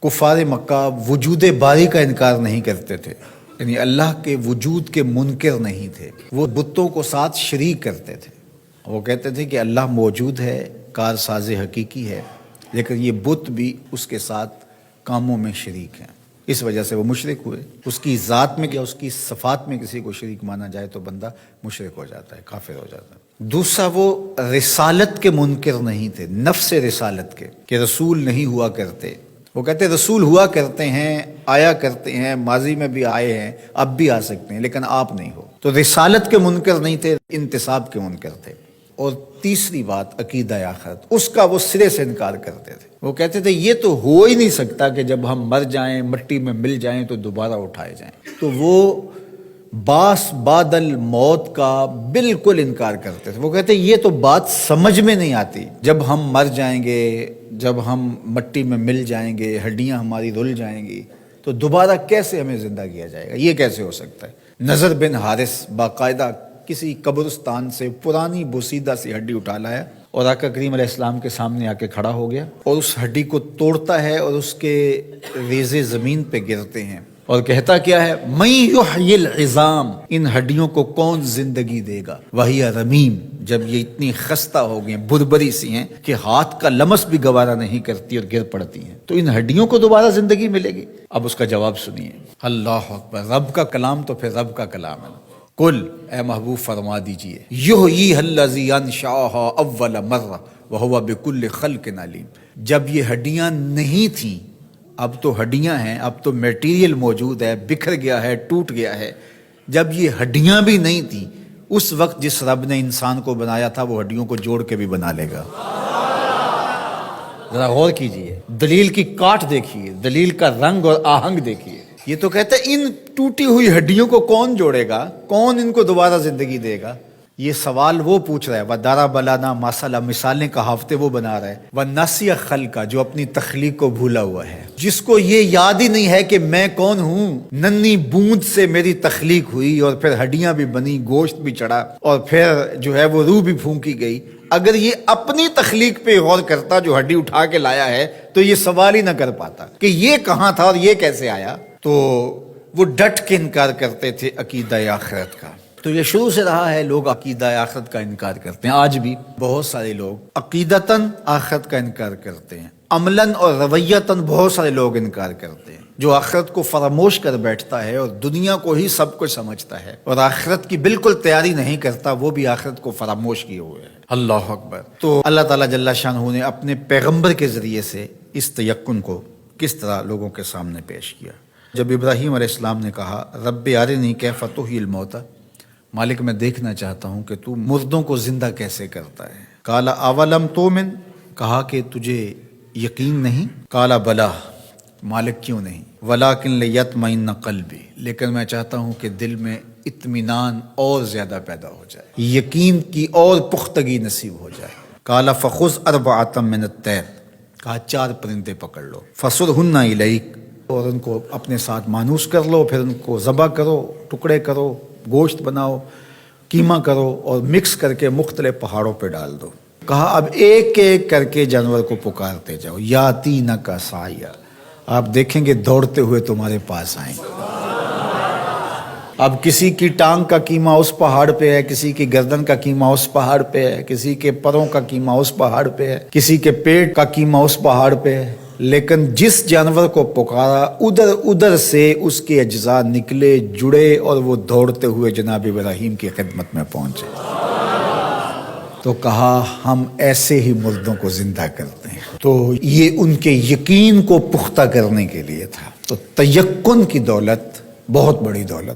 کفار مکہ وجود باری کا انکار نہیں کرتے تھے، یعنی اللہ کے وجود کے منکر نہیں تھے، وہ بتوں کو ساتھ شریک کرتے تھے۔ وہ کہتے تھے کہ اللہ موجود ہے، کار ساز حقیقی ہے، لیکن یہ بت بھی اس کے ساتھ کاموں میں شریک ہیں۔ اس وجہ سے وہ مشرک ہوئے۔ اس کی ذات میں یا اس کی صفات میں کسی کو شریک مانا جائے تو بندہ مشرک ہو جاتا ہے، کافر ہو جاتا ہے۔ دوسرا، وہ رسالت کے منکر نہیں تھے، نفس رسالت کے، کہ رسول نہیں ہوا کرتے۔ وہ کہتے رسول ہوا کرتے ہیں، آیا کرتے ہیں، ماضی میں بھی آئے ہیں، اب بھی آ سکتے ہیں، لیکن آپ نہیں ہو۔ تو رسالت کے منکر نہیں تھے، انتساب کے منکر تھے۔ اور تیسری بات، عقیدہ آخرت، اس کا وہ سرے سے انکار کرتے تھے۔ وہ کہتے تھے یہ تو ہو ہی نہیں سکتا کہ جب ہم مر جائیں، مٹی میں مل جائیں تو دوبارہ اٹھائے جائیں۔ تو وہ باس بعد الموت کا بالکل انکار کرتے تھے۔ وہ کہتے ہیں یہ تو بات سمجھ میں نہیں آتی، جب ہم مر جائیں گے، جب ہم مٹی میں مل جائیں گے، ہڈیاں ہماری رل جائیں گی، تو دوبارہ کیسے ہمیں زندہ کیا جائے گا؟ یہ کیسے ہو سکتا ہے؟ نضر بن حارث باقاعدہ کسی قبرستان سے پرانی بوسیدہ سی ہڈی اٹھا لایا اور آقا کریم علیہ السلام کے سامنے آ کے کھڑا ہو گیا اور اس ہڈی کو توڑتا ہے اور اس کے ریزے زمین پہ گرتے ہیں اور کہتا کیا ہے؟ من یحیی العظام، ان ہڈیوں کو کون زندگی دے گا؟ وہی رمیم، جب یہ اتنی خستہ ہو گئی ہیں، بربری سی ہیں کہ ہاتھ کا لمس بھی گوارا نہیں کرتی اور گر پڑتی ہیں، تو ان ہڈیوں کو دوبارہ زندگی ملے گی؟ اب اس کا جواب سنیے۔ اللہ اکبر، رب کا کلام تو پھر رب کا کلام ہے۔ کل، اے محبوب فرما دیجئے، یحییھا الذی انشأھا اول مرہ وہو بکل خلق علیم۔ جب یہ ہڈیاں نہیں تھیں، اب تو ہڈیاں ہیں، اب تو میٹیریل موجود ہے، بکھر گیا ہے، ٹوٹ گیا ہے۔ جب یہ ہڈیاں بھی نہیں تھیں، اس وقت جس رب نے انسان کو بنایا تھا وہ ہڈیوں کو جوڑ کے بھی بنا لے گا۔ ذرا غور کیجئے، دلیل کی کاٹ دیکھیے، دلیل کا رنگ اور آہنگ دیکھیے۔ یہ تو کہتا ہے ان ٹوٹی ہوئی ہڈیوں کو کون جوڑے گا؟ کون ان کو دوبارہ زندگی دے گا؟ یہ سوال وہ پوچھ رہا ہے، وَضَرَبَ لَنَا مَثَلًا، مثالیں کہاوتیں وہ بنا رہا ہے، وَنَسِیَ خَلْقَ، جو اپنی تخلیق کو بھولا ہوا ہے، جس کو یہ یاد ہی نہیں ہے کہ میں کون ہوں۔ ننھی بوند سے میری تخلیق ہوئی اور پھر ہڈیاں بھی بنی، گوشت بھی چڑھا اور پھر جو ہے وہ روح بھی پھونکی گئی۔ اگر یہ اپنی تخلیق پہ غور کرتا جو ہڈی اٹھا کے لایا ہے تو یہ سوال ہی نہ کر پاتا کہ یہ کہاں تھا اور یہ کیسے آیا۔ تو وہ ڈٹ کے انکار کرتے تھے عقیدہ آخرت کا۔ تو یہ شروع سے رہا ہے، لوگ عقیدہ آخرت کا انکار کرتے ہیں۔ آج بھی بہت سارے لوگ عقیدتاً آخرت کا انکار کرتے ہیں، عملاً اور رویتاً بہت سارے لوگ انکار کرتے ہیں۔ جو آخرت کو فراموش کر بیٹھتا ہے اور دنیا کو ہی سب کچھ سمجھتا ہے اور آخرت کی بالکل تیاری نہیں کرتا، وہ بھی آخرت کو فراموش کیے ہوئے ہے۔ اللہ اکبر۔ تو اللہ تعالیٰ جل شانہ نے اپنے پیغمبر کے ذریعے سے اس تیقن کو کس طرح لوگوں کے سامنے پیش کیا۔ جب ابراہیم علیہ السلام نے کہا رب ارنی کیف تحیی الموتیٰ، مالک میں دیکھنا چاہتا ہوں کہ تو مردوں کو زندہ کیسے کرتا ہے۔ قال اولم تؤمن، کہا کہ تجھے یقین نہیں؟ قال بلا، مالک کیوں نہیں؟ ولکن لیطمئن قلبی، لیکن میں چاہتا ہوں کہ دل میں اطمینان اور زیادہ پیدا ہو جائے، یقین کی اور پختگی نصیب ہو جائے۔ قال فخذ اربعۃ من الطیر، کہا 4 پرندے پکڑ لو، فصرہن الیک، اور ان کو اپنے ساتھ مانوس کر لو، پھر ان کو ذبح کرو، ٹکڑے کرو، گوشت بناؤ، قیمہ کرو اور مکس کر کے مختلف پہاڑوں پہ ڈال دو۔ کہا اب ایک ایک کر کے جانور کو پکارتے جاؤ، یاتینک سعیا، آپ دیکھیں گے دوڑتے ہوئے تمہارے پاس آئیں گے۔ اب کسی کی ٹانگ کا قیمہ اس پہاڑ پہ ہے، کسی کی گردن کا قیمہ اس پہاڑ پہ ہے، کسی کے پروں کا قیمہ اس پہاڑ پہ ہے، کسی کے پیٹ کا قیمہ اس پہاڑ پہ ہے، لیکن جس جانور کو پکارا ادھر ادھر سے اس کے اجزاء نکلے، جڑے اور وہ دوڑتے ہوئے جناب ابراہیم کی خدمت میں پہنچے۔ تو کہا ہم ایسے ہی مردوں کو زندہ کرتے ہیں۔ تو یہ ان کے یقین کو پختہ کرنے کے لیے تھا۔ تو تیقن کی دولت بہت بڑی دولت